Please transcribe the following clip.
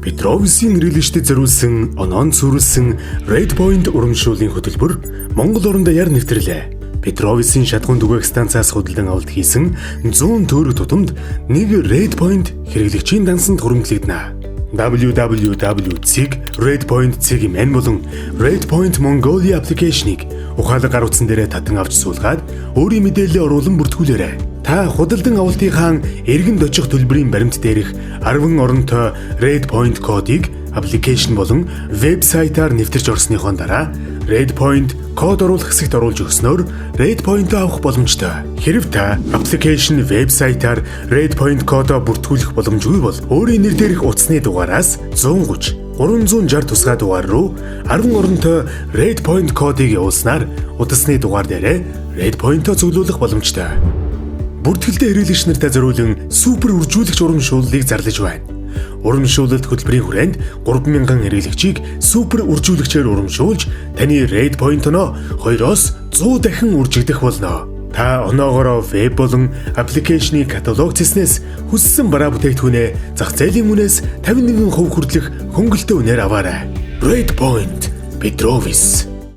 Петровисын ирэлжтэд зориулсан онон сүрэлсэн Red Point урамшууллын хөтөлбөр Монгол оронд даяар нэвтрэлээ. Петровисын шатгуун түгээх станцаас худалдан авалт хийсэн 100 төгрөг тутамд нэг Red Point хэрэглэгчийн дансанд хуримтлагдана. www.redpoint.cg мэн болон Red Point Mongolia аппликейшнийг ухаалаг гар утсан дээрээ татан авч суулгаад өөрийн мэдээлэлээ оруулан бүртгүүлээрэй. Та худалдан авалтынхаа эргэнд очих төлбөрийн баримт дээрх 10 оронтой Red Point кодыг аппликейшн болон вебсайтаар нэвтэрч орсныхон дараа Red Point код оруулах хэсэгт оруулж өгснөөр Red Point-о авах боломжтой. Хэрв та аппликейшн вебсайтаар Red Point кодоо бүртгүүлэх боломжгүй бол өөрийн нэр дээрх утасны дугаараас 130 360 тусгай дугаар руу 10 оронтой Red Point кодыг явуулснаар утасны дугаар дээрээ Red Point-о цуглуулах боломжтой. Бүртгэлтэй хэрэглэгч нартай зориулан супер үржүүлэгч урамшууллыг зарлаж байна. Урамшуулалт хөтөлбөрийн хүрээнд 3000 хэрэглэгчийг супер үржүүлэгчээр урамшуулж таны Red Point-оноо 2-оос 100 дахин үржигдэх болно. Та оноогоороо веб болон аппликейшны каталогчснээс хүссэн бараа бүтээгдэхүүнээ зах зээлийн үнээс 51% хүртэлх хөнгөлөлтөө үнээр аваарай. Red Point Petrovis